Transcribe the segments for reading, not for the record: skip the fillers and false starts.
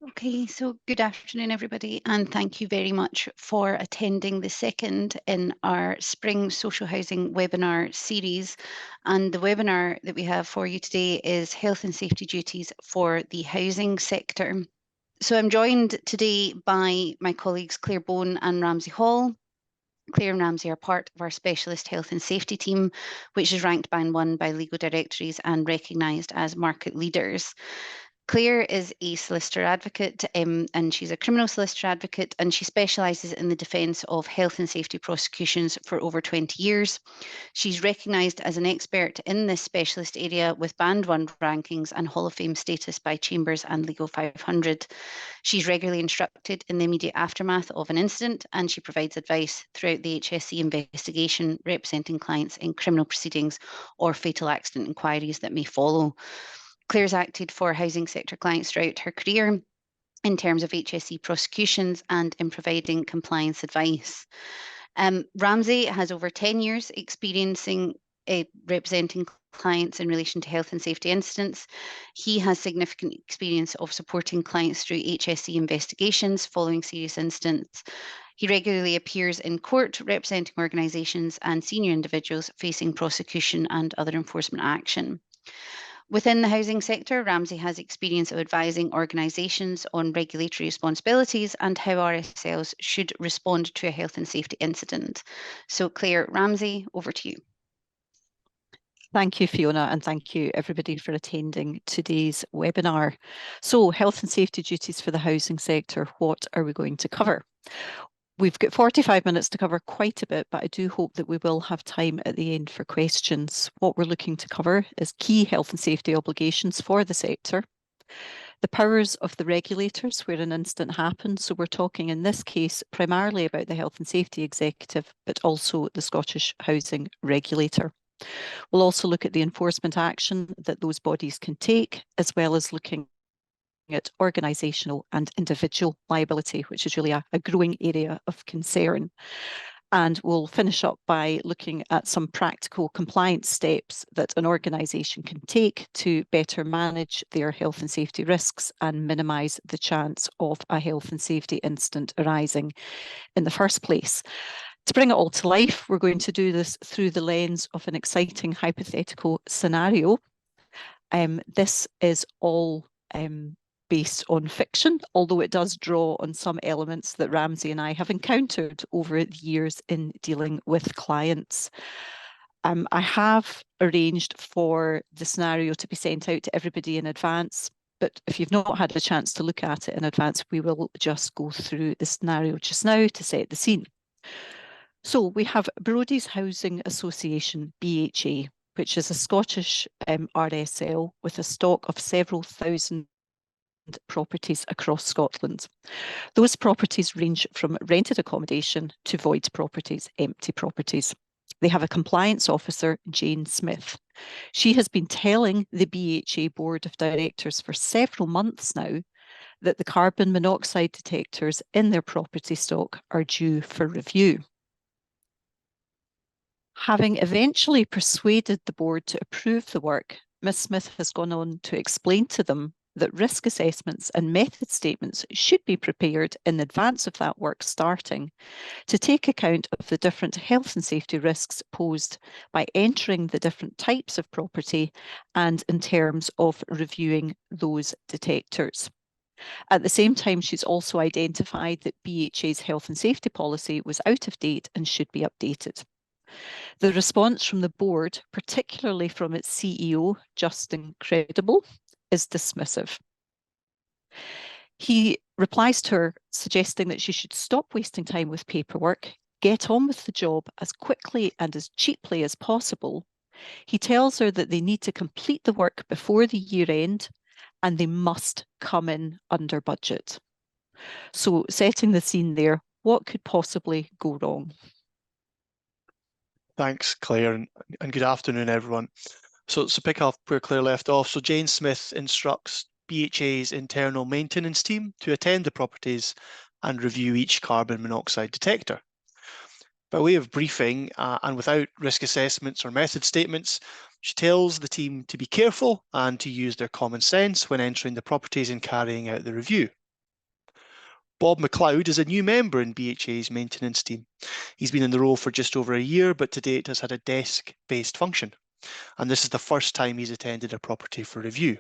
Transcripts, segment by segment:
Okay, so good afternoon, everybody, and thank you very much for attending the second in our Spring Social Housing webinar series. And the webinar that we have for you today is Health and Safety Duties for the Housing Sector. So I'm joined today by my colleagues Clare Bone and Ramsey Hall. Clare and Ramsey are part of our specialist health and safety team, which is ranked band 1 by legal directories and recognised as market leaders. Clare is a solicitor advocate and she's a criminal solicitor advocate, and she specialises in the defence of health and safety prosecutions for over 20 years. She's recognised as an expert in this specialist area with Band 1 rankings and Hall of Fame status by Chambers and Legal 500. She's regularly instructed in the immediate aftermath of an incident, and she provides advice throughout the HSE investigation, representing clients in criminal proceedings or fatal accident inquiries that may follow. Clare's acted for housing sector clients throughout her career in terms of HSE prosecutions and in providing compliance advice. Ramsey has over 10 years experiencing representing clients in relation to health and safety incidents. He has significant experience of supporting clients through HSE investigations following serious incidents. He regularly appears in court representing organisations and senior individuals facing prosecution and other enforcement action. Within the housing sector, Ramsey has experience of advising organisations on regulatory responsibilities and how RSLs should respond to a health and safety incident. So Clare, Ramsey, over to you. Thank you, Fiona, and thank you everybody for attending today's webinar. So, health and safety duties for the housing sector, what are we going to cover? We've got 45 minutes to cover quite a bit, but I do hope that we will have time at the end for questions. What we're looking to cover is key health and safety obligations for the sector, the powers of the regulators where an incident happens. So we're talking in this case primarily about the Health and Safety Executive, but also the Scottish Housing Regulator. We'll also look at the enforcement action that those bodies can take, as well as looking at organisational and individual liability, which is really a growing area of concern. And we'll finish up by looking at some practical compliance steps that an organisation can take to better manage their health and safety risks and minimise the chance of a health and safety incident arising in the first place. To bring it all to life, we're going to do this through the lens of an exciting hypothetical scenario. This is all based on fiction, although it does draw on some elements that Ramsey and I have encountered over the years in dealing with clients. I have arranged for the scenario to be sent out to everybody in advance, but if you've not had a chance to look at it in advance, we will just go through the scenario just now to set the scene. So we have Brodie's Housing Association, BHA, which is a Scottish RSL with a stock of several thousand properties across Scotland. Those properties range from rented accommodation to void properties, empty properties. They have a compliance officer, Jane Smith. She has been telling the BHA Board of Directors for several months now that the carbon monoxide detectors in their property stock are due for review. Having eventually persuaded the board to approve the work, Ms. Smith has gone on to explain to them that risk assessments and method statements should be prepared in advance of that work starting to take account of the different health and safety risks posed by entering the different types of property and in terms of reviewing those detectors. At the same time, she's also identified that BHA's health and safety policy was out of date and should be updated. The response from the board, particularly from its CEO, Justin Credible, is dismissive. He replies to her, suggesting that she should stop wasting time with paperwork, get on with the job as quickly and as cheaply as possible. He tells her that they need to complete the work before the year end and they must come in under budget. So, setting the scene there, what could possibly go wrong? Thanks, Clare, and good afternoon, everyone. So pick up where Clare left off. So Jane Smith instructs BHA's internal maintenance team to attend the properties and review each carbon monoxide detector. By way of briefing and without risk assessments or method statements, she tells the team to be careful and to use their common sense when entering the properties and carrying out the review. Bob McLeod is a new member in BHA's maintenance team. He's been in the role for just over a year, but to date has had a desk-based function. And this is the first time he's attended a property for review.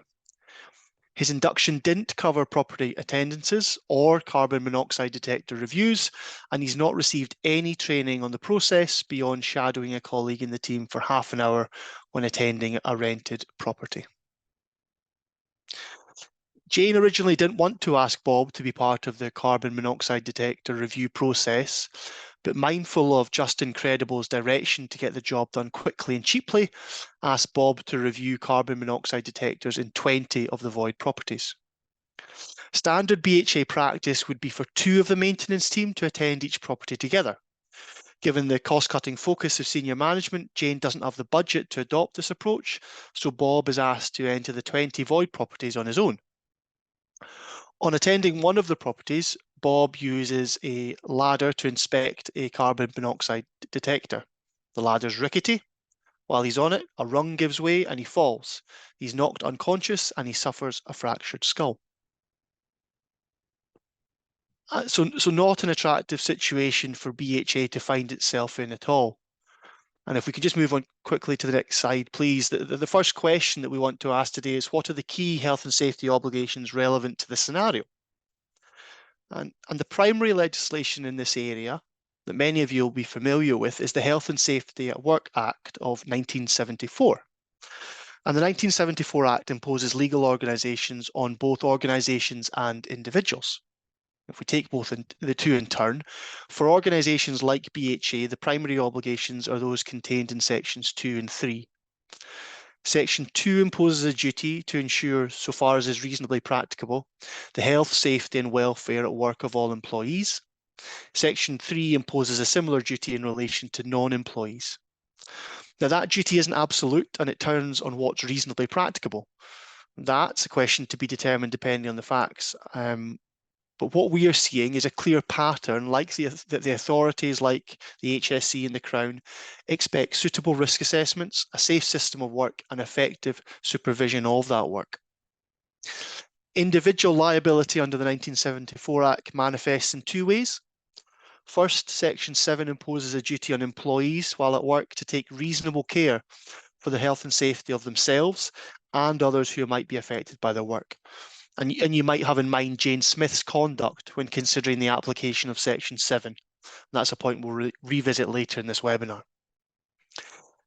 His induction didn't cover property attendances or carbon monoxide detector reviews, and he's not received any training on the process beyond shadowing a colleague in the team for half an hour when attending a rented property. Jane originally didn't want to ask Bob to be part of the carbon monoxide detector review process, but mindful of Justin Credible's direction to get the job done quickly and cheaply, asked Bob to review carbon monoxide detectors in 20 of the void properties. Standard BHA practice would be for 2 of the maintenance team to attend each property together. Given the cost-cutting focus of senior management, Jane doesn't have the budget to adopt this approach, so Bob is asked to enter the 20 void properties on his own. On attending one of the properties, Bob uses a ladder to inspect a carbon monoxide detector. The ladder's rickety. While he's on it, a rung gives way and he falls. He's knocked unconscious and he suffers a fractured skull. So not an attractive situation for BHA to find itself in at all. And if we could just move on quickly to the next slide, please. The first question that we want to ask today is, what are the key health and safety obligations relevant to this scenario? And the primary legislation in this area that many of you will be familiar with is the Health and Safety at Work Act of 1974. And the 1974 Act imposes legal organisations on both organisations and individuals. If we take the two in turn, for organisations like BHA, the primary obligations are those contained in sections 2 and 3. Section 2 imposes a duty to ensure, so far as is reasonably practicable, the health, safety and welfare at work of all employees. Section 3 imposes a similar duty in relation to non-employees. Now, that duty isn't absolute and it turns on what's reasonably practicable. That's a question to be determined depending on the facts. But what we are seeing is a clear pattern, like that the authorities like the HSE and the Crown expect suitable risk assessments, a safe system of work and effective supervision of that work. Individual liability under the 1974 Act manifests in 2 ways. First, Section 7 imposes a duty on employees while at work to take reasonable care for the health and safety of themselves and others who might be affected by their work. And you might have in mind Jane Smith's conduct when considering the application of Section 7. That's a point we'll revisit later in this webinar.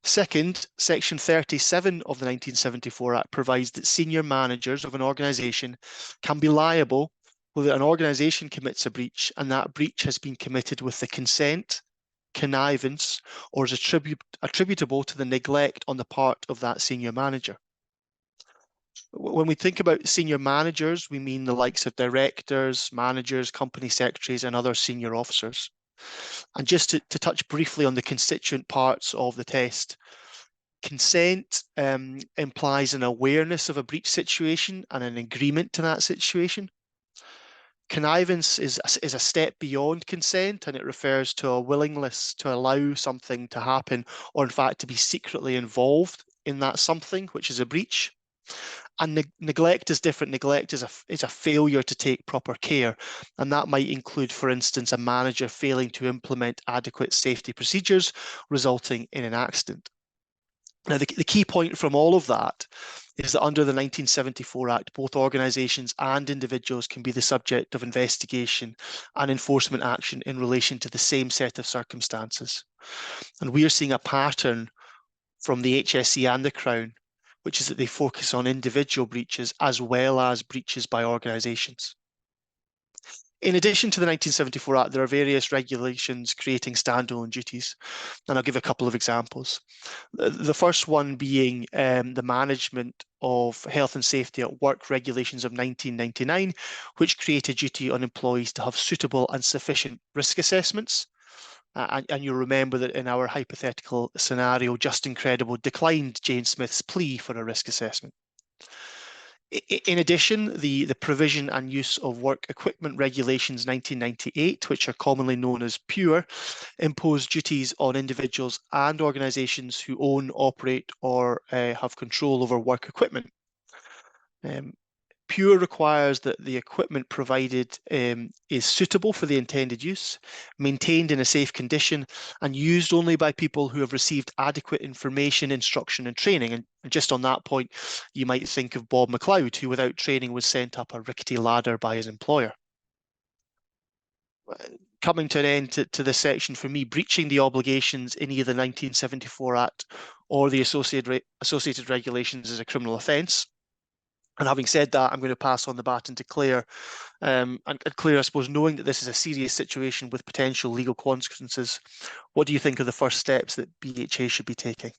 Second, Section 37 of the 1974 Act provides that senior managers of an organisation can be liable whether an organisation commits a breach and that breach has been committed with the consent, connivance, or is attributable to the neglect on the part of that senior manager. When we think about senior managers, we mean the likes of directors, managers, company secretaries, and other senior officers. And just to touch briefly on the constituent parts of the test, consent implies an awareness of a breach situation and an agreement to that situation. Connivance is a step beyond consent, and it refers to a willingness to allow something to happen, or in fact to be secretly involved in that something, which is a breach. And neglect is different. Neglect is a failure to take proper care. And that might include, for instance, a manager failing to implement adequate safety procedures, resulting in an accident. Now, the key point from all of that is that under the 1974 Act, both organisations and individuals can be the subject of investigation and enforcement action in relation to the same set of circumstances. And we are seeing a pattern from the HSE and the Crown, which is that they focus on individual breaches as well as breaches by organisations. In addition to the 1974 Act, there are various regulations creating standalone duties, and I'll give a couple of examples. The first one being the Management of Health and Safety at Work Regulations of 1999, which create a duty on employees to have suitable and sufficient risk assessments. And you'll remember that in our hypothetical scenario, Justin Credible declined Jane Smith's plea for a risk assessment. In addition, the Provision and Use of Work Equipment Regulations 1998, which are commonly known as PURE, impose duties on individuals and organisations who own, operate or have control over work equipment. Pure requires that the equipment provided is suitable for the intended use, maintained in a safe condition, and used only by people who have received adequate information, instruction, and training. And just on that point, you might think of Bob McLeod, who without training was sent up a rickety ladder by his employer. Coming to an end to this section, for me, breaching the obligations in either the 1974 Act or the associated regulations is a criminal offence. And having said that, I'm going to pass on the baton to Clare. And Clare, I suppose, knowing that this is a serious situation with potential legal consequences, what do you think are the first steps that BHA should be taking?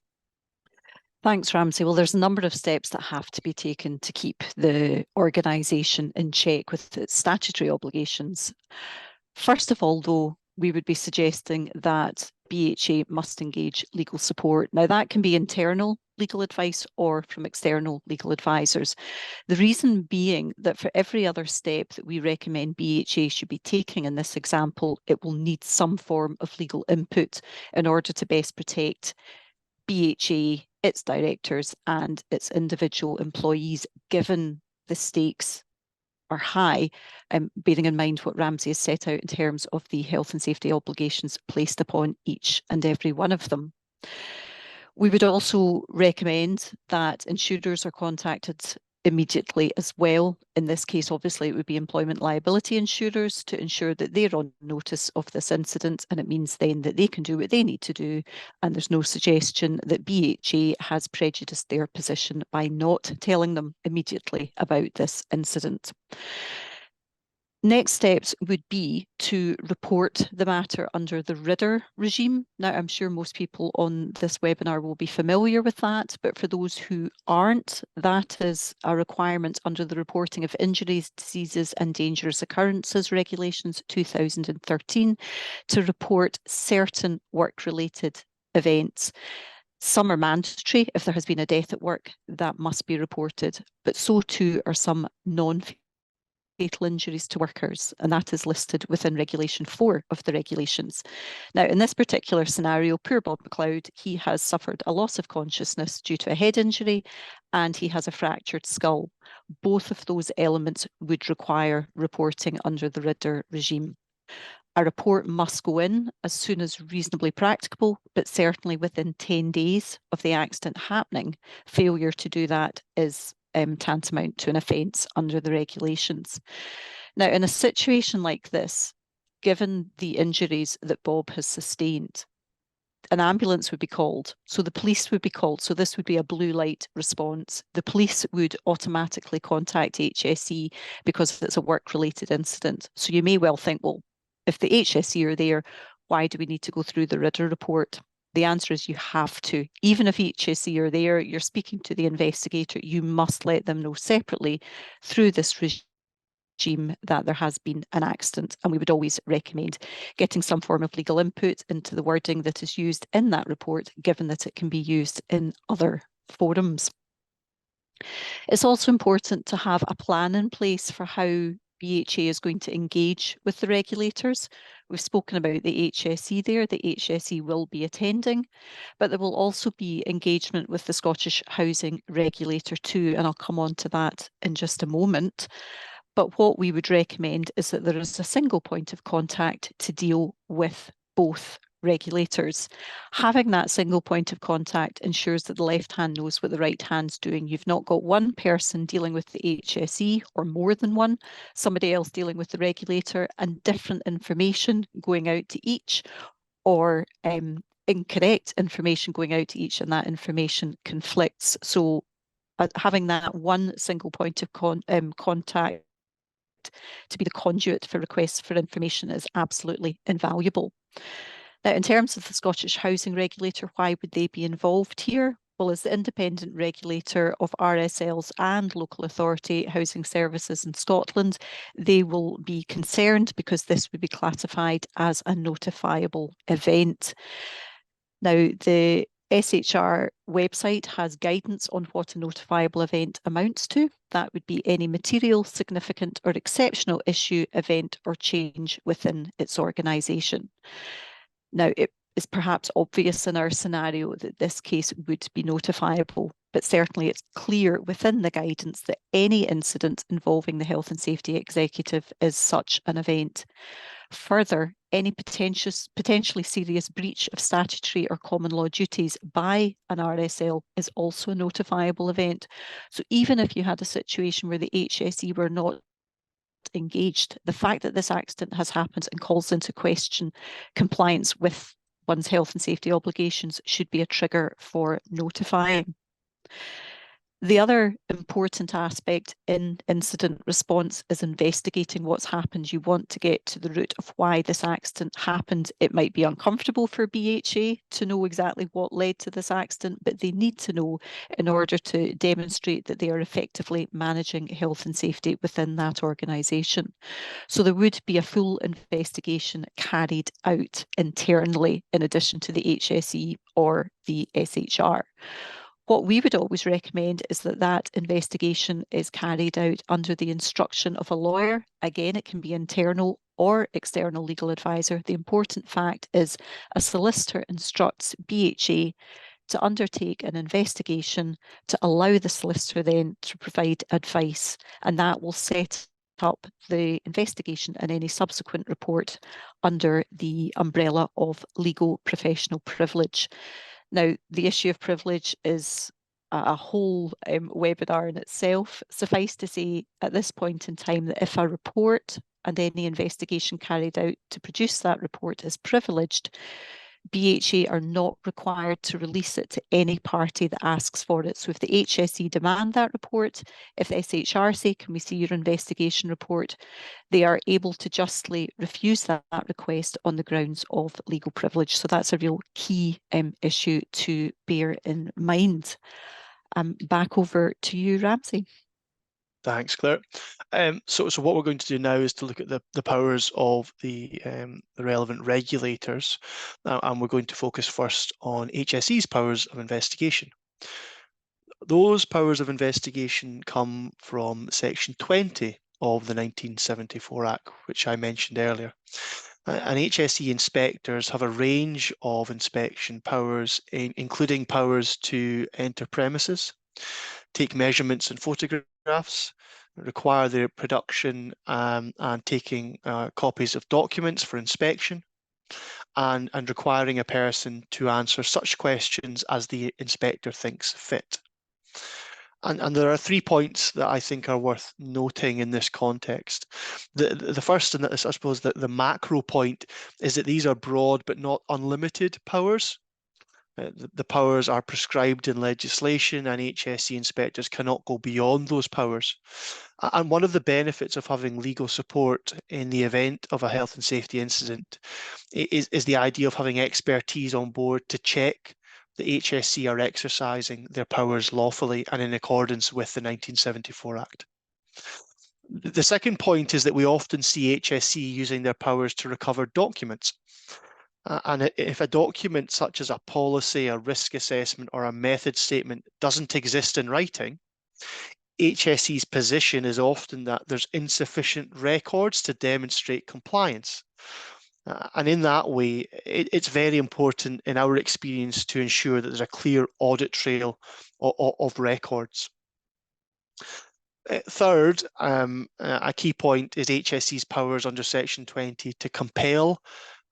Thanks, Ramsey. Well, there's a number of steps that have to be taken to keep the organisation in check with its statutory obligations. First of all, though, we would be suggesting that BHA must engage legal support. Now, that can be internal legal advice or from external legal advisors. The reason being that for every other step that we recommend BHA should be taking in this example, it will need some form of legal input in order to best protect BHA, its directors, and its individual employees, given the stakes are high, bearing in mind what Ramsey has set out in terms of the health and safety obligations placed upon each and every one of them. We would also recommend that insurers are contacted immediately as well. In this case, obviously, it would be employment liability insurers to ensure that they're on notice of this incident, and it means then that they can do what they need to do, and there's no suggestion that BHA has prejudiced their position by not telling them immediately about this incident. Next steps would be to report the matter under the RIDDER regime. Now, I'm sure most people on this webinar will be familiar with that, but for those who aren't, that is a requirement under the Reporting of Injuries, Diseases and Dangerous Occurrences Regulations 2013 to report certain work-related events. Some are mandatory. If there has been a death at work, that must be reported, but so too are some non-fatal injuries to workers, and that is listed within Regulation 4 of the regulations. Now, in this particular scenario, poor Bob McLeod, he has suffered a loss of consciousness due to a head injury, and he has a fractured skull. Both of those elements would require reporting under the RIDDER regime. A report must go in as soon as reasonably practicable, but certainly within 10 days of the accident happening. Failure to do that is tantamount to an offence under the regulations. Now, in a situation like this, given the injuries that Bob has sustained, an ambulance would be called, so the police would be called, so this would be a blue light response. The police would automatically contact HSE because it's a work-related incident. So you may well think, well, if the HSE are there, why do we need to go through the RIDDER report? The answer is you have to. Even if HSE are there, you're speaking to the investigator, you must let them know separately through this regime that there has been an accident. And we would always recommend getting some form of legal input into the wording that is used in that report, given that it can be used in other forums. It's also important to have a plan in place for how BHA is going to engage with the regulators. We've spoken about the HSE there. The HSE will be attending, but there will also be engagement with the Scottish Housing Regulator too, and I'll come on to that in just a moment. But what we would recommend is that there is a single point of contact to deal with both regulators. Having that single point of contact ensures that the left hand knows what the right hand's doing. You've not got one person dealing with the HSE or more than one, somebody else dealing with the regulator, and different information going out to each, or incorrect information going out to each, and that information conflicts. So having that one single point of contact to be the conduit for requests for information is absolutely invaluable. Now, in terms of the Scottish Housing Regulator, why would they be involved here? Well, as the independent regulator of RSLs and local authority housing services in Scotland, they will be concerned because this would be classified as a notifiable event. Now, the SHR website has guidance on what a notifiable event amounts to. That would be any material, significant or exceptional issue, event or change within its organisation. Now, it is perhaps obvious in our scenario that this case would be notifiable. but certainly it's clear within the guidance that any incident involving the health and safety executive is such an event. Further, any potentially serious breach of statutory or common law duties by an RSL is also a notifiable event. So even if you had a situation where the HSE were not engaged, the fact that this accident has happened and calls into question compliance with one's health and safety obligations should be a trigger for notifying. The other important aspect in incident response is investigating what's happened. You want to get to the root of why this accident happened. It might be uncomfortable for BHA to know exactly what led to this accident, but they need to know in order to demonstrate that they are effectively managing health and safety within that organisation. So there would be a full investigation carried out internally in addition to the HSE or the SHR. What we would always recommend is that that investigation is carried out under the instruction of a lawyer. Again, it can be internal or external legal advisor. The important fact is a solicitor instructs BHA to undertake an investigation to allow the solicitor then to provide advice, and that will set up the investigation and any subsequent report under the umbrella of legal professional privilege. Now, the issue of privilege is a whole webinar in itself. Suffice to say, at this point in time, that if a report and any investigation carried out to produce that report is privileged, BHA are not required to release it to any party that asks for it. So if the HSE demand that report, if the SHR say, can we see your investigation report, they are able to justly refuse that request on the grounds of legal privilege. So that's a real key issue to bear in mind. Back over to you, Ramsey. Thanks, Claire. So what we're going to do now is to look at the powers of the relevant regulators, and we're going to focus first on HSE's powers of investigation. Those powers of investigation come from Section 20 of the 1974 Act, which I mentioned earlier. And HSE inspectors have a range of inspection powers, including powers to enter premises, take measurements and photographs, require their production and taking copies of documents for inspection, and requiring a person to answer such questions as the inspector thinks fit. And there are 3 points that I think are worth noting in this context. The first, and I suppose the macro point, is that these are broad but not unlimited powers. The powers are prescribed in legislation, and HSE inspectors cannot go beyond those powers. And one of the benefits of having legal support in the event of a health and safety incident is the idea of having expertise on board to check the HSE are exercising their powers lawfully and in accordance with the 1974 Act. The second point is that we often see HSE using their powers to recover documents. And if a document such as a policy, a risk assessment, or a method statement doesn't exist in writing, HSE's position is often that there's insufficient records to demonstrate compliance. And in that way, it's very important in our experience to ensure that there's a clear audit trail of records. Third, a key point is HSE's powers under Section 20 to compel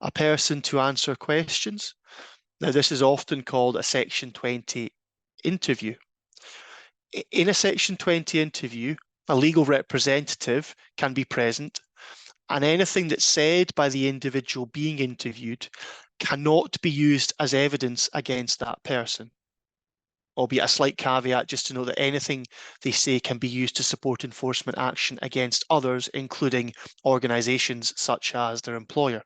a person to answer questions. Now, this is often called a Section 20 interview. In a Section 20 interview, a legal representative can be present, and anything that's said by the individual being interviewed cannot be used as evidence against that person. Albeit a slight caveat just to know that anything they say can be used to support enforcement action against others, including organisations such as their employer.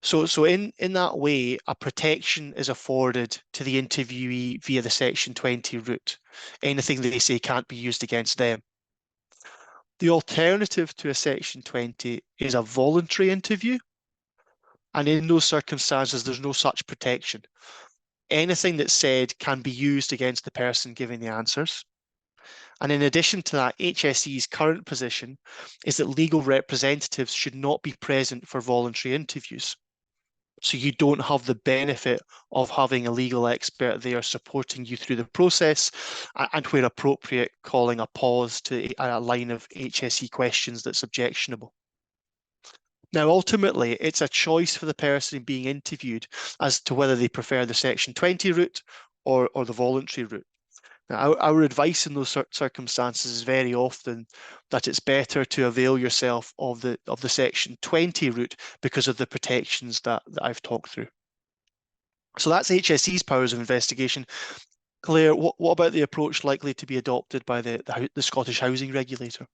So in that way, a protection is afforded to the interviewee via the Section 20 route. Anything they say can't be used against them. The alternative to a Section 20 is a voluntary interview, and in those circumstances, there's no such protection. Anything that's said can be used against the person giving the answers. And in addition to that, HSE's current position is that legal representatives should not be present for voluntary interviews. So you don't have the benefit of having a legal expert there supporting you through the process, and where appropriate, calling a pause to a line of HSE questions that's objectionable. Now, ultimately, it's a choice for the person being interviewed as to whether they prefer the Section 20 route or the voluntary route. Now, our advice in those circumstances is very often that it's better to avail yourself of the Section 20 route because of the protections that I've talked through. So that's HSE's powers of investigation. Claire, what about the approach likely to be adopted by the Scottish Housing Regulator?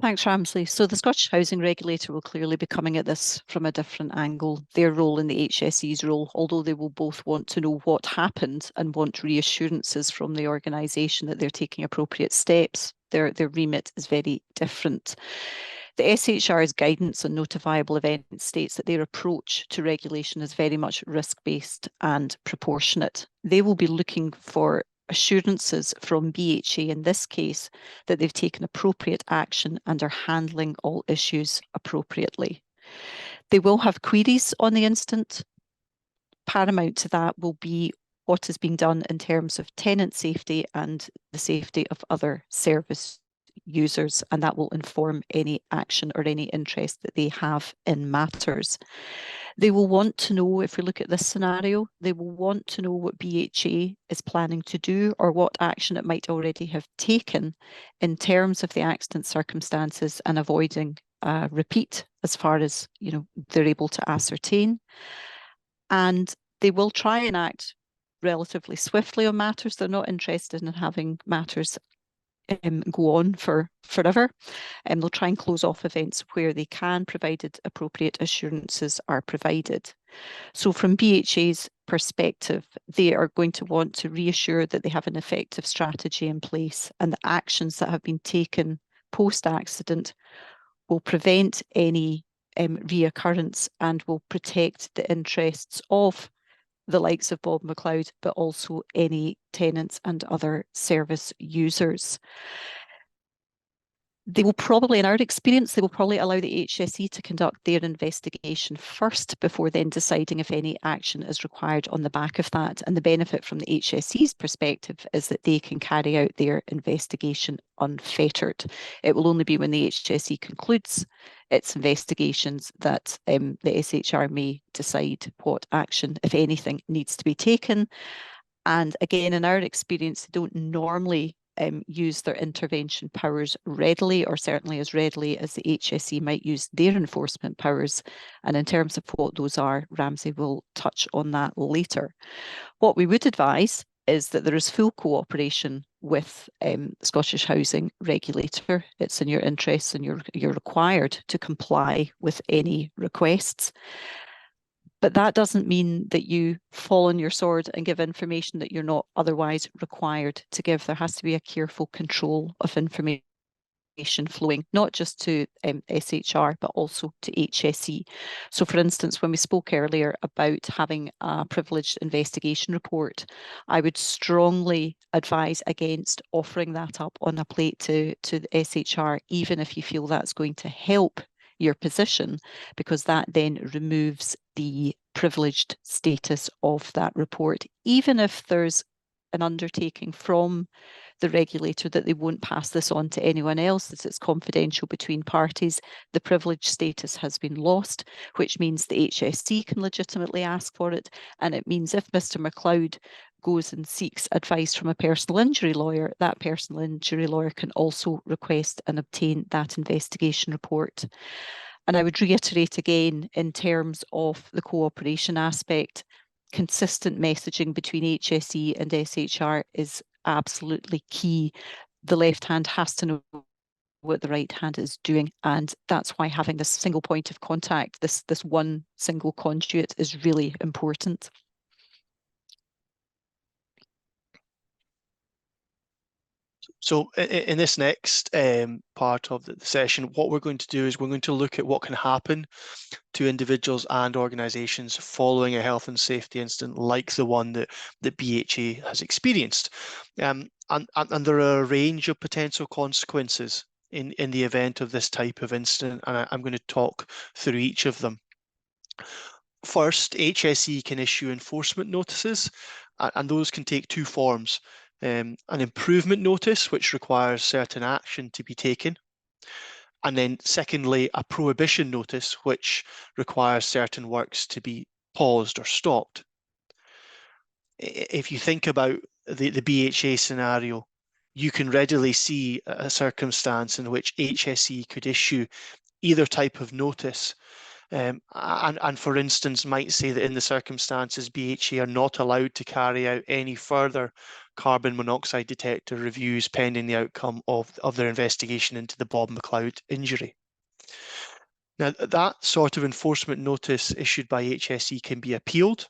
Thanks, Ramsey. So the Scottish Housing Regulator will clearly be coming at this from a different angle. Their role and the HSE's role, although they will both want to know what happened and want reassurances from the organisation that they're taking appropriate steps, their remit is very different. The SHR's guidance on notifiable events states that their approach to regulation is very much risk-based and proportionate. They will be looking for assurances from BHA in this case that they've taken appropriate action and are handling all issues appropriately. They will have queries on the instant. Paramount to that will be what is being done in terms of tenant safety and the safety of other service users, and that will inform any action or any interest that they have in matters. They will want to know, if we look at this scenario, they will want to know what BHA is planning to do or what action it might already have taken in terms of the accident circumstances and avoiding repeat as far as they're able to ascertain. And they will try and act relatively swiftly on matters. They're not interested in having matters go on for forever. They'll try and close off events where they can, provided appropriate assurances are provided. So from BHA's perspective, they are going to want to reassure that they have an effective strategy in place and the actions that have been taken post-accident will prevent any reoccurrence and will protect the interests of the likes of Bob McLeod, but also any tenants and other service users. They will probably, in our experience, they will probably allow the HSE to conduct their investigation first before then deciding if any action is required on the back of that. And the benefit from the HSE's perspective is that they can carry out their investigation unfettered. It will only be when the HSE concludes its investigations that the SHR may decide what action, if anything, needs to be taken. And again, in our experience, they don't normally use their intervention powers readily, or certainly as readily as the HSE might use their enforcement powers. And in terms of what those are, Ramsey will touch on that later. What we would advise is that there is full cooperation with Scottish Housing Regulator. It's in your interests and you're required to comply with any requests. But that doesn't mean that you fall on your sword and give information that you're not otherwise required to give. There has to be a careful control of information flowing, not just to SHR, but also to HSE. So for instance, when we spoke earlier about having a privileged investigation report, I would strongly advise against offering that up on a plate to the SHR, even if you feel that's going to help your position, because that then removes the privileged status of that report. Even if there's an undertaking from the regulator that they won't pass this on to anyone else, that it's confidential between parties, the privilege status has been lost, which means the HSE can legitimately ask for it. And it means if Mr. McLeod goes and seeks advice from a personal injury lawyer, that personal injury lawyer can also request and obtain that investigation report. And I would reiterate again, in terms of the cooperation aspect, consistent messaging between HSE and SHR is absolutely key. The left hand has to know what the right hand is doing, and that's why having this single point of contact, this one single conduit, is really important. So in this next part of the session, what we're going to do is we're going to look at what can happen to individuals and organisations following a health and safety incident like the one that BHA has experienced. And there are a range of potential consequences in the event of this type of incident, and I'm going to talk through each of them. First, HSE can issue enforcement notices, and those can take two forms. An improvement notice, which requires certain action to be taken. And then secondly, a prohibition notice, which requires certain works to be paused or stopped. If you think about the BHA scenario, you can readily see a circumstance in which HSE could issue either type of notice, and for instance might say that in the circumstances BHA are not allowed to carry out any further carbon monoxide detector reviews pending the outcome of their investigation into the Bob McLeod injury. Now, that sort of enforcement notice issued by HSE can be appealed.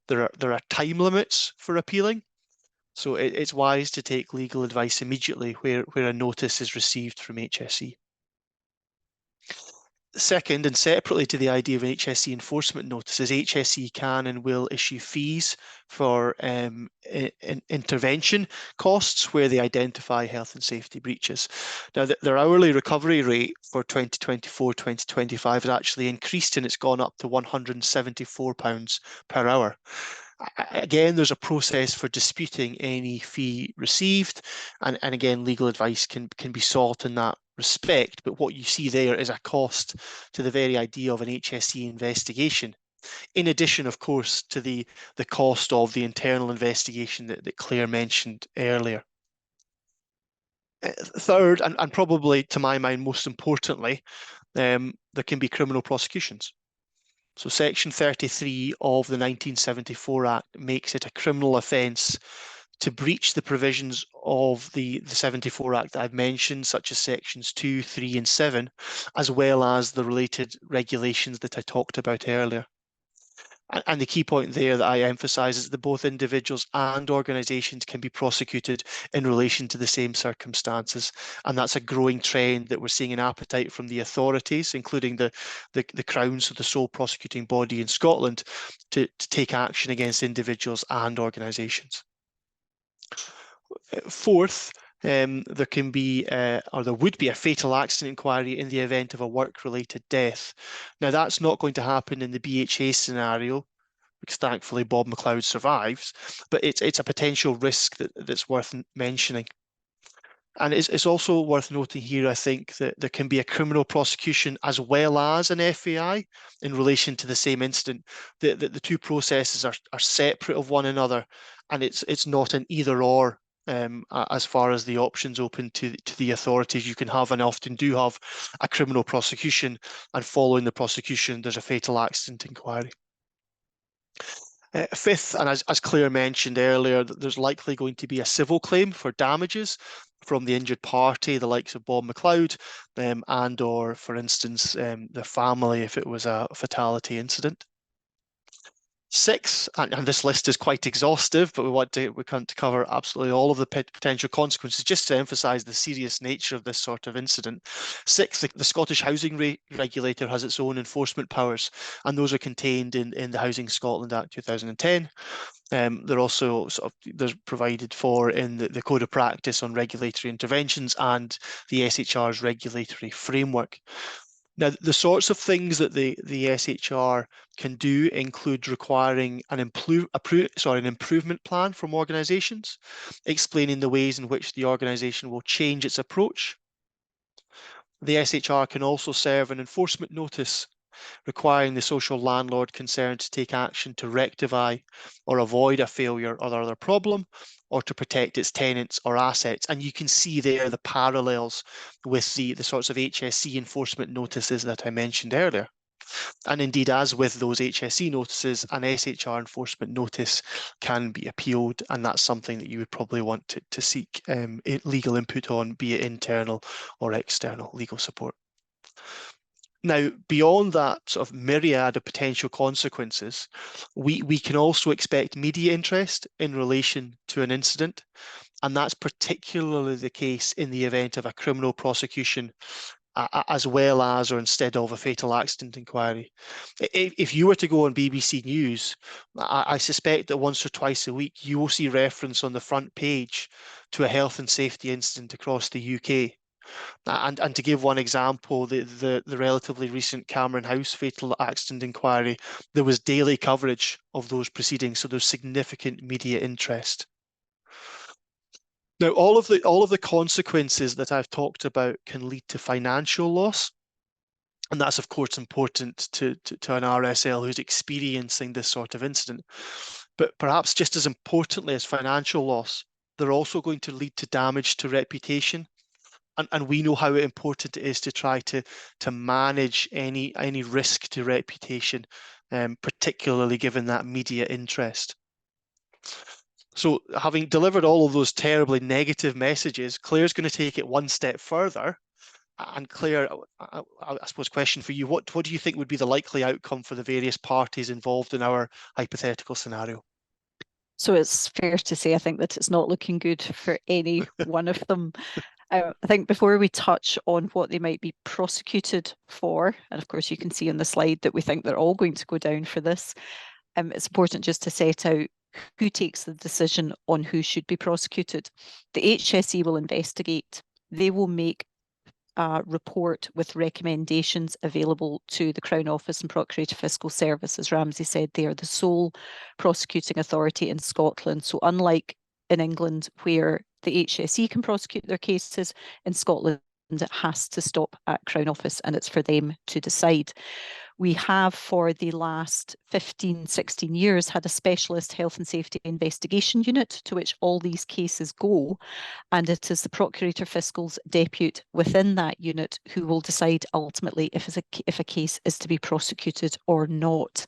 There are time limits for appealing, so it's wise to take legal advice immediately where a notice is received from HSE. Second, and separately to the idea of an HSE enforcement notices, HSE can and will issue fees for intervention costs where they identify health and safety breaches. Now, their hourly recovery rate for 2024-2025 has actually increased, and it's gone up to £174 per hour. Again, there's a process for disputing any fee received, and again, legal advice can be sought in that respect. But what you see there is a cost to the very idea of an HSE investigation, in addition, of course, to the cost of the internal investigation that Claire mentioned earlier. Third, and probably to my mind most importantly, there can be criminal prosecutions. So Section 33 of the 1974 Act makes it a criminal offence to breach the provisions of the 74 Act that I've mentioned, such as Sections 2, 3 and 7, as well as the related regulations that I talked about earlier. And the key point there that I emphasise is that both individuals and organisations can be prosecuted in relation to the same circumstances. And that's a growing trend that we're seeing an appetite from the authorities, including the Crown, so the sole prosecuting body in Scotland, to take action against individuals and organisations. Fourth, there can be, or there would be, a fatal accident inquiry in the event of a work-related death. Now, that's not going to happen in the BHA scenario, because thankfully Bob McLeod survives, but it's a potential risk that's worth mentioning. And it's also worth noting here, I think, that there can be a criminal prosecution as well as an FAI in relation to the same incident. The two processes are separate of one another, and it's not an either-or. As far as the options open to the authorities, you can have and often do have a criminal prosecution, and following the prosecution, there's a fatal accident inquiry. Fifth, and as Claire mentioned earlier, there's likely going to be a civil claim for damages from the injured party, the likes of Bob McLeod, and or, for instance, the family if it was a fatality incident. Sixth, and this list is quite exhaustive, but we can't cover absolutely all of the potential consequences, just to emphasise the serious nature of this sort of incident. Sixth, the Scottish Housing Regulator has its own enforcement powers, and those are contained in the Housing Scotland Act 2010. They're also they're provided for in the Code of Practice on Regulatory Interventions and the SHR's regulatory framework. Now, the sorts of things that the SHR can do include requiring an improvement plan from organisations, explaining the ways in which the organisation will change its approach. The SHR can also serve an enforcement notice requiring the social landlord concerned to take action to rectify or avoid a failure or other problem, or to protect its tenants or assets. And you can see there the parallels with the sorts of HSE enforcement notices that I mentioned earlier. And indeed, as with those HSE notices, an SHR enforcement notice can be appealed, and that's something that you would probably want to seek legal input on, be it internal or external legal support. Now, beyond that sort of myriad of potential consequences, we can also expect media interest in relation to an incident, and that's particularly the case in the event of a criminal prosecution, as well as or instead of a fatal accident inquiry. If you were to go on BBC News, I suspect that once or twice a week you will see reference on the front page to a health and safety incident across the UK. And to give one example, the relatively recent Cameron House fatal accident inquiry, there was daily coverage of those proceedings, so there's significant media interest. Now, all of the consequences that I've talked about can lead to financial loss. And that's, of course, important to an RSL who's experiencing this sort of incident. But perhaps just as importantly as financial loss, they're also going to lead to damage to reputation. And we know how important it is to try to manage any risk to reputation, particularly given that media interest. So having delivered all of those terribly negative messages, Clare's going to take it one step further. And Clare, I suppose question for you, what do you think would be the likely outcome for the various parties involved in our hypothetical scenario? So it's fair to say, I think, that it's not looking good for any one of them. I think before we touch on what they might be prosecuted for, and of course you can see on the slide that we think they're all going to go down for this, it's important just to set out who takes the decision on who should be prosecuted. The HSE will investigate. They will make a report with recommendations available to the Crown Office and Procurator Fiscal Service. As Ramsey said, they are the sole prosecuting authority in Scotland. So unlike in England, where the HSE can prosecute their cases, in Scotland it has to stop at Crown Office, and it's for them to decide. We have, for the last 15, 16 years, had a specialist health and safety investigation unit to which all these cases go, and it is the Procurator Fiscal's depute within that unit who will decide ultimately if a case is to be prosecuted or not.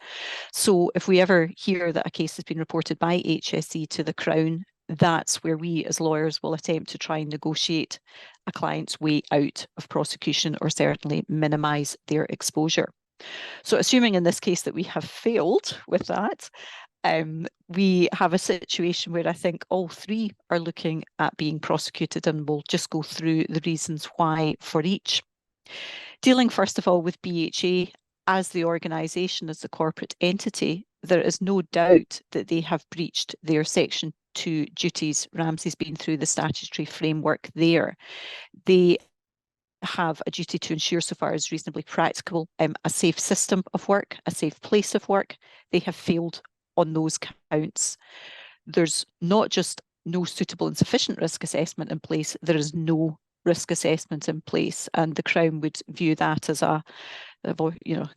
So if we ever hear that a case has been reported by HSE to the Crown, that's where we as lawyers will attempt to try and negotiate a client's way out of prosecution, or certainly minimise their exposure. So assuming in this case that we have failed with that, we have a situation where I think all three are looking at being prosecuted, and we'll just go through the reasons why for each. Dealing first of all with BHA, as the organisation, as the corporate entity, there is no doubt that they have breached their Section 2 duties. Ramsey's been through the statutory framework there. They have a duty to ensure, so far as reasonably practicable, a safe system of work, a safe place of work. They have failed on those counts. There's not just no suitable and sufficient risk assessment in place, there is no risk assessment in place, and the Crown would view that as a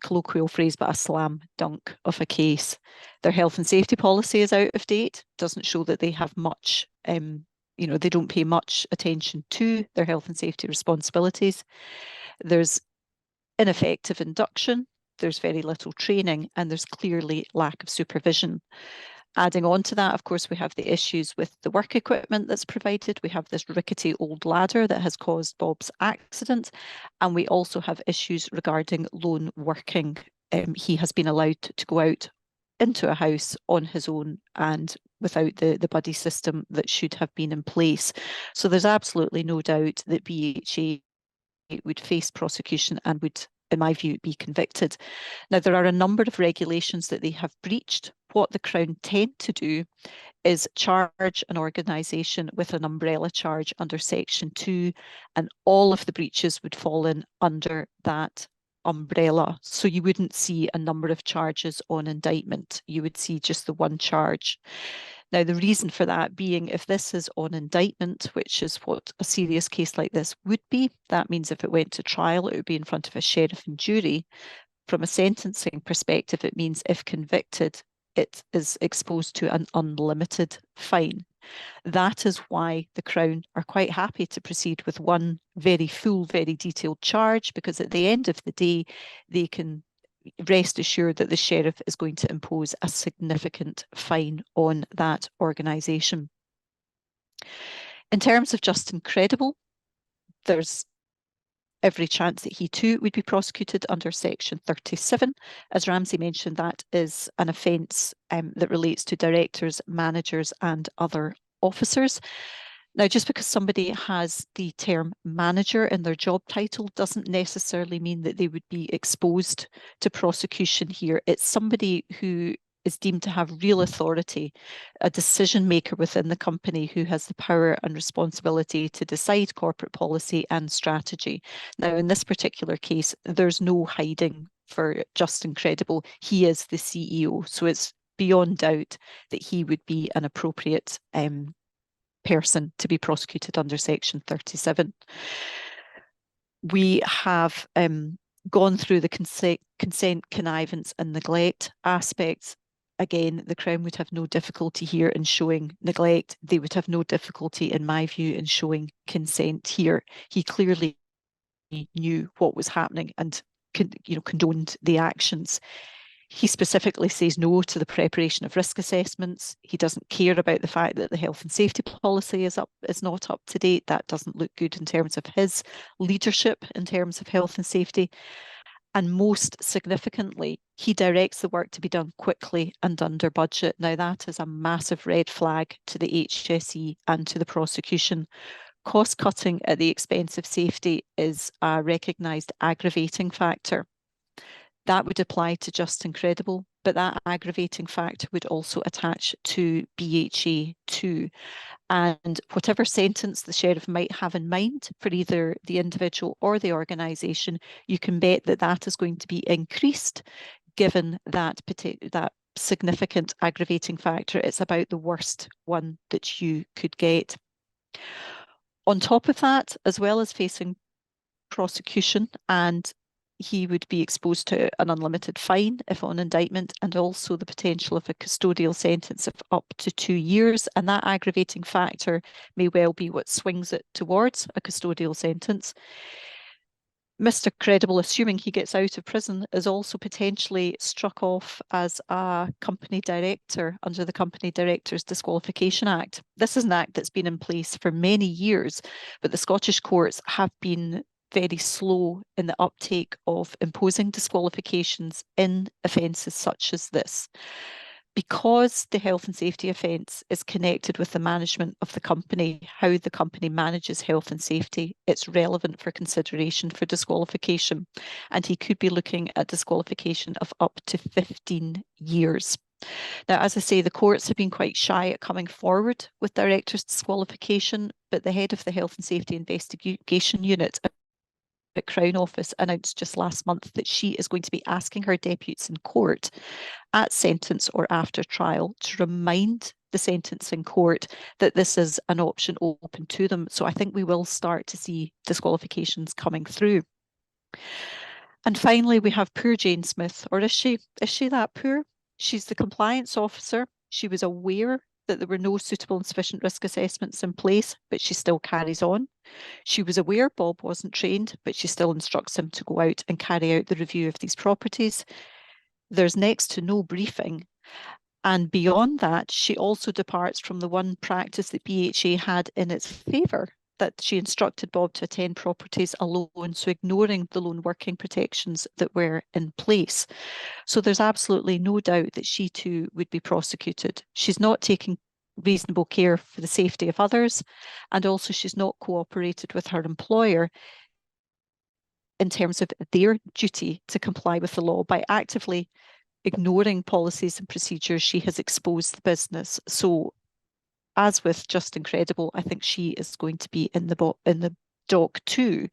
colloquial phrase, but a slam dunk of a case. Their health and safety policy is out of date, doesn't show that they have much, they don't pay much attention to their health and safety responsibilities. There's ineffective induction, there's very little training, and there's clearly lack of supervision. Adding on to that, of course, we have the issues with the work equipment that's provided. We have this rickety old ladder that has caused Bob's accident, and we also have issues regarding lone working. He has been allowed to go out into a house on his own and without the buddy system that should have been in place. So there's absolutely no doubt that BHA would face prosecution and would, in my view, be convicted. Now, there are a number of regulations that they have breached. What the Crown tend to do is charge an organisation with an umbrella charge under Section 2, and all of the breaches would fall in under that umbrella. So you wouldn't see a number of charges on indictment, you would see just the one charge. Now, the reason for that being, if this is on indictment, which is what a serious case like this would be, that means if it went to trial, it would be in front of a sheriff and jury. From a sentencing perspective, it means if convicted, it is exposed to an unlimited fine. That is why the Crown are quite happy to proceed with one very full, very detailed charge, because at the end of the day, they can rest assured that the sheriff is going to impose a significant fine on that organisation. In terms of just and credible, there's every chance that he too would be prosecuted under Section 37. As Ramsey mentioned, that is an offence that relates to directors, managers and other officers. Now, just because somebody has the term manager in their job title doesn't necessarily mean that they would be exposed to prosecution here. It's somebody who is deemed to have real authority, a decision maker within the company who has the power and responsibility to decide corporate policy and strategy. Now, in this particular case, there's no hiding for Justin Credible. He is the CEO, so it's beyond doubt that he would be an appropriate person to be prosecuted under Section 37. We have gone through the consent, connivance and neglect aspects. Again, the Crown would have no difficulty here in showing neglect. They would have no difficulty, in my view, in showing consent here. He clearly knew what was happening and condoned the actions. He specifically says no to the preparation of risk assessments. He doesn't care about the fact that the health and safety policy is not up to date. That doesn't look good in terms of his leadership in terms of health and safety. And most significantly, he directs the work to be done quickly and under budget. Now, that is a massive red flag to the HSE and to the prosecution. Cost cutting at the expense of safety is a recognised aggravating factor. That would apply to Justin Credible, but that aggravating factor would also attach to BHA too. And whatever sentence the sheriff might have in mind for either the individual or the organisation, you can bet that that is going to be increased given that significant aggravating factor. It's about the worst one that you could get. On top of that, as well as facing prosecution, and he would be exposed to an unlimited fine if on indictment, and also the potential of a custodial sentence of up to 2 years. And that aggravating factor may well be what swings it towards a custodial sentence. Mr. Credible, assuming he gets out of prison, is also potentially struck off as a company director under the Company Directors Disqualification Act. This is an act that's been in place for many years, but the Scottish courts have been very slow in the uptake of imposing disqualifications in offences such as this. Because the health and safety offence is connected with the management of the company, how the company manages health and safety, it's relevant for consideration for disqualification. And he could be looking at disqualification of up to 15 years. Now, as I say, the courts have been quite shy at coming forward with directors' disqualification, but the head of the Health and Safety Investigation Unit at Crown Office announced just last month that she is going to be asking her deputies in court at sentence or after trial to remind the sentencing court that this is an option open to them. So I think we will start to see disqualifications coming through. And finally, we have poor Jane Smith, or is she that poor? She's the compliance officer. She was aware that there were no suitable and sufficient risk assessments in place, but she still carries on. She was aware Bob wasn't trained, but she still instructs him to go out and carry out the review of these properties. There's next to no briefing. And beyond that, she also departs from the one practice that BHA had in its favour, that she instructed Bob to attend properties alone, so ignoring the lone working protections that were in place. So there's absolutely no doubt that she too would be prosecuted. She's not taking reasonable care for the safety of others, and also she's not cooperated with her employer in terms of their duty to comply with the law. By actively ignoring policies and procedures, she has exposed the business. So as with Justin Credible, I think she is going to be in the dock too,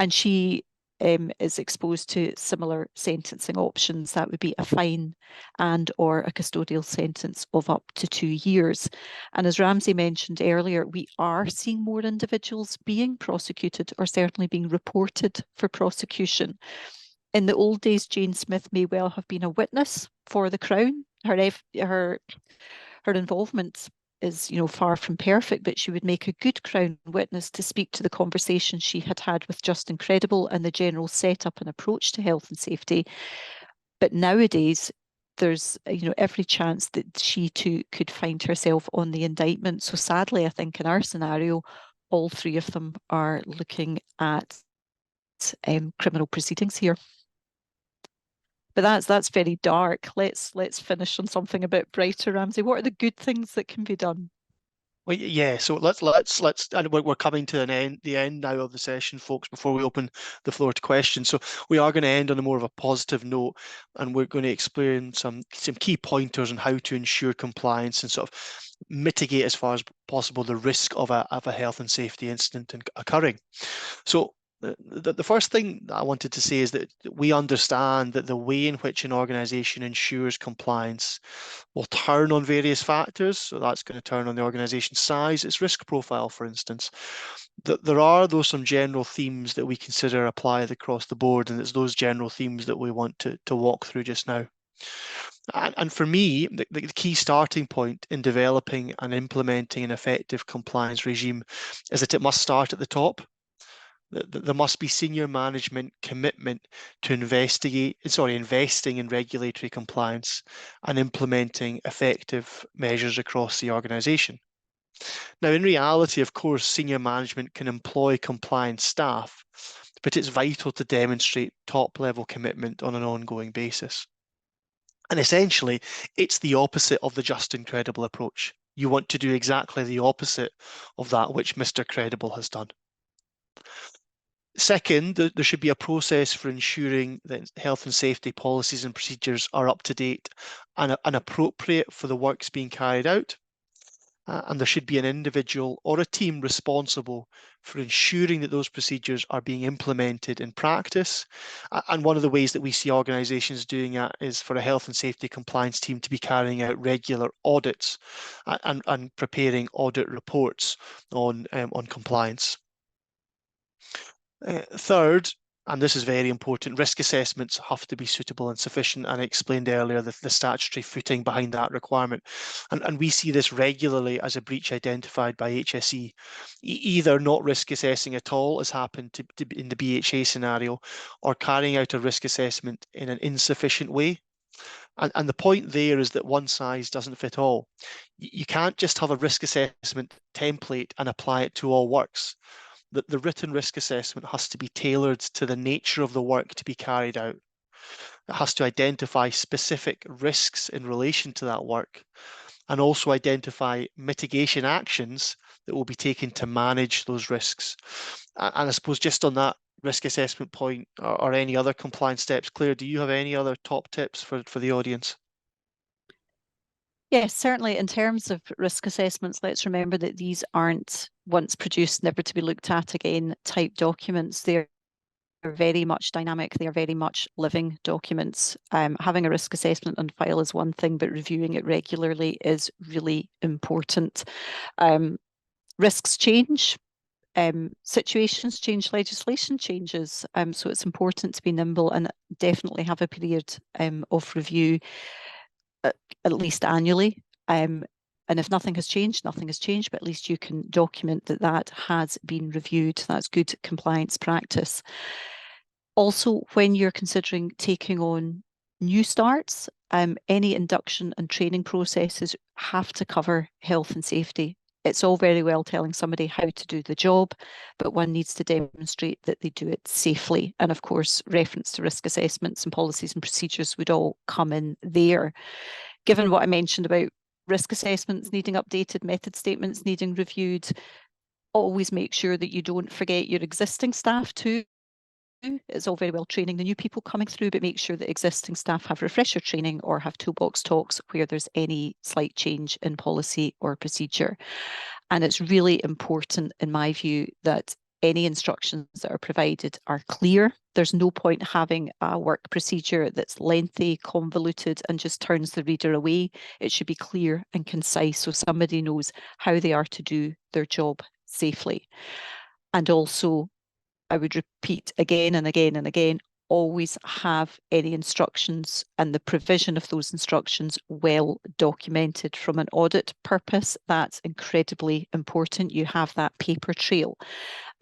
and she is exposed to similar sentencing options. That would be a fine and or a custodial sentence of up to 2 years. And as Ramsay mentioned earlier, we are seeing more individuals being prosecuted, or certainly being reported for prosecution. In the old days, Jane Smith may well have been a witness for the Crown. Her involvement is, far from perfect, but she would make a good Crown witness to speak to the conversation she had with Justin Credible and the general setup and approach to health and safety. But nowadays, there's every chance that she too could find herself on the indictment. So sadly, I think in our scenario, all three of them are looking at criminal proceedings here. But that's very dark. Let's finish on something a bit brighter, Ramsay. What are the good things that can be done? Well, yeah, so let's and we're coming to the end now of the session, folks, before we open the floor to questions. So we are going to end on a more of a positive note, and we're going to explain some key pointers on how to ensure compliance and sort of mitigate as far as possible the risk of a health and safety incident occurring. So the first thing that I wanted to say is that we understand that the way in which an organisation ensures compliance will turn on various factors. So that's going to turn on the organisation's size, its risk profile, for instance. There are, though, some general themes that we consider apply across the board, and it's those general themes that we want to walk through just now. And for me, the key starting point in developing and implementing an effective compliance regime is that it must start at the top. There must be senior management commitment to investing in regulatory compliance and implementing effective measures across the organisation. Now, in reality, of course, senior management can employ compliance staff, but it's vital to demonstrate top-level commitment on an ongoing basis. And essentially, it's the opposite of the just and credible approach. You want to do exactly the opposite of that which Mr. Credible has done. Second, there should be a process for ensuring that health and safety policies and procedures are up to date and appropriate for the works being carried out. And there should be an individual or a team responsible for ensuring that those procedures are being implemented in practice. And one of the ways that we see organisations doing that is for a health and safety compliance team to be carrying out regular audits and preparing audit reports on compliance. Third, and this is very important, risk assessments have to be suitable and sufficient, and I explained earlier the statutory footing behind that requirement. And we see this regularly as a breach identified by HSE, either not risk assessing at all, as happened in the BHA scenario, or carrying out a risk assessment in an insufficient way. And the point there is that one size doesn't fit all. You can't just have a risk assessment template and apply it to all works. The written risk assessment has to be tailored to the nature of the work to be carried out. It has to identify specific risks in relation to that work and also identify mitigation actions that will be taken to manage those risks. And I suppose just on that risk assessment point or any other compliance steps, Claire, do you have any other top tips for the audience? Yes, certainly in terms of risk assessments, let's remember that these aren't once produced, never to be looked at again type documents. They're very much dynamic. They are very much living documents. Having a risk assessment on file is one thing, but reviewing it regularly is really important. Risks change. Situations change, legislation changes. So it's important to be nimble and definitely have a period of review at least annually. And if nothing has changed, nothing has changed, but at least you can document that that has been reviewed. That's good compliance practice. Also, when you're considering taking on new starts, any induction and training processes have to cover health and safety. It's all very well telling somebody how to do the job, but one needs to demonstrate that they do it safely. And of course, reference to risk assessments and policies and procedures would all come in there. Given what I mentioned about risk assessments needing updated, method statements needing reviewed, always make sure that you don't forget your existing staff too. It's all very well training the new people coming through, but make sure that existing staff have refresher training or have toolbox talks where there's any slight change in policy or procedure. And it's really important, in my view, that any instructions that are provided are clear. There's no point having a work procedure that's lengthy, convoluted, and just turns the reader away. It should be clear and concise so somebody knows how they are to do their job safely. And also, I would repeat again and again and again, always have any instructions and the provision of those instructions well documented from an audit purpose. That's incredibly important. You have that paper trail.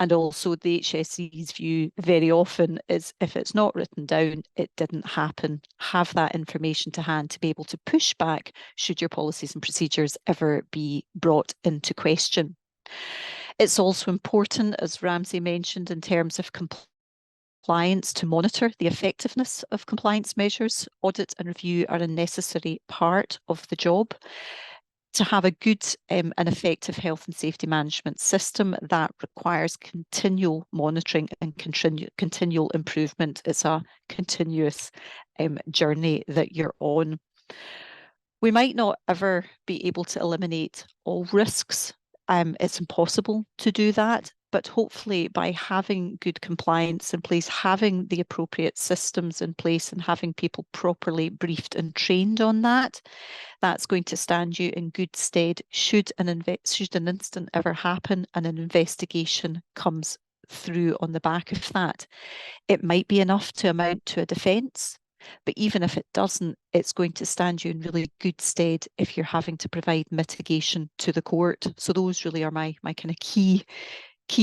And also the HSE's view very often is if it's not written down, it didn't happen. Have that information to hand to be able to push back should your policies and procedures ever be brought into question. It's also important, as Ramsey mentioned, in terms of compliance to monitor the effectiveness of compliance measures. Audit and review are a necessary part of the job. to have a good and effective health and safety management system, that requires continual monitoring and continual improvement. It's a continuous journey that you're on. We might not ever be able to eliminate all risks. It's impossible to do that, but hopefully by having good compliance in place, having the appropriate systems in place and having people properly briefed and trained on that, that's going to stand you in good stead should an incident ever happen and an investigation comes through on the back of that. It might be enough to amount to a defence, but even if it doesn't, it's going to stand you in really good stead if you're having to provide mitigation to the court. So those really are my kind of key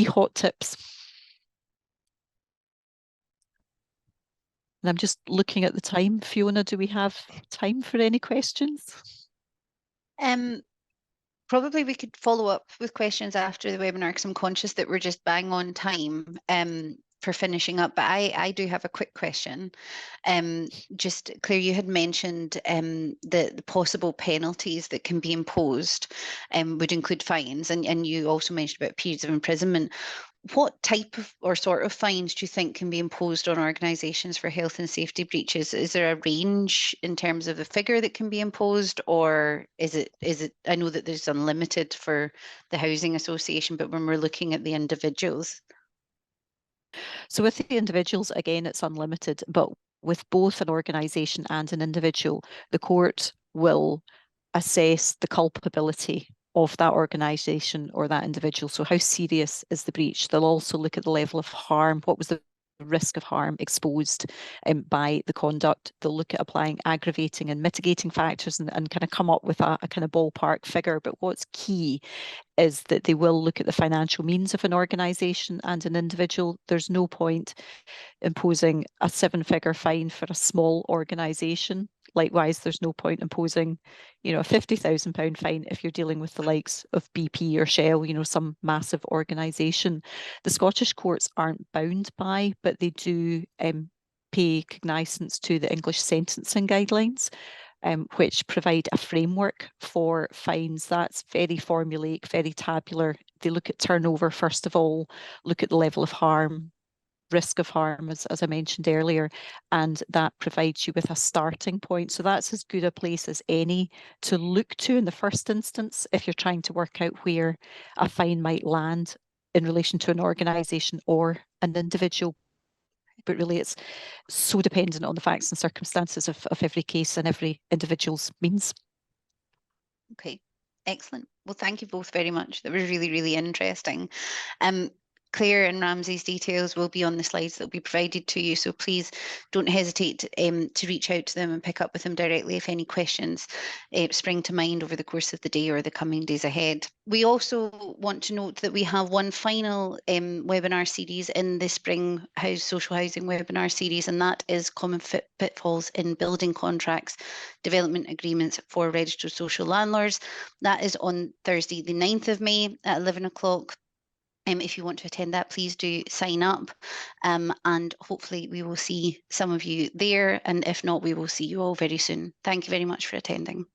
hot tips. And I'm just looking at the time. Fiona, do we have time for any questions? Probably we could follow up with questions after the webinar, because I'm conscious that we're just bang on time for finishing up. But I do have a quick question. Just Claire, you had mentioned the possible penalties that can be imposed would include fines, and you also mentioned about periods of imprisonment. What type of or sort of fines do you think can be imposed on organisations for health and safety breaches? Is there a range in terms of the figure that can be imposed, or is it? I know that there's unlimited for the housing association, but when we're looking at the individuals. So with the individuals, again, it's unlimited, but with both an organisation and an individual, the court will assess the culpability of that organisation or that individual. So how serious is the breach? They'll also look at the level of harm. What was the risk of harm exposed by the conduct? They'll look at applying aggravating and mitigating factors and kind of come up with a kind of ballpark figure. But what's key is that they will look at the financial means of an organisation and an individual. There's no point imposing a 7-figure fine for a small organisation. Likewise, there's no point imposing, a £50,000 fine if you're dealing with the likes of BP or Shell, some massive organisation. The Scottish courts aren't bound by, but they do pay cognizance to the English sentencing guidelines, which provide a framework for fines. That's very formulaic, very tabular. They look at turnover, first of all, look at the level of harm, risk of harm, as I mentioned earlier, and that provides you with a starting point. So that's as good a place as any to look to in the first instance if you're trying to work out where a fine might land in relation to an organisation or an individual. But really it's so dependent on the facts and circumstances of every case and every individual's means. Okay, excellent. Well, thank you both very much. That was really, really interesting. Claire and Ramsey's details will be on the slides that will be provided to you, so please don't hesitate to reach out to them and pick up with them directly if any questions spring to mind over the course of the day or the coming days ahead. We also want to note that we have one final webinar series in the Spring Social Housing webinar series, and that is Common Pitfalls in Building Contracts, Development Agreements for Registered Social Landlords. That is on Thursday, the 9th of May at 11 o'clock. If you want to attend that, please do sign up, and hopefully we will see some of you there, and if not, we will see you all very soon. Thank you very much for attending.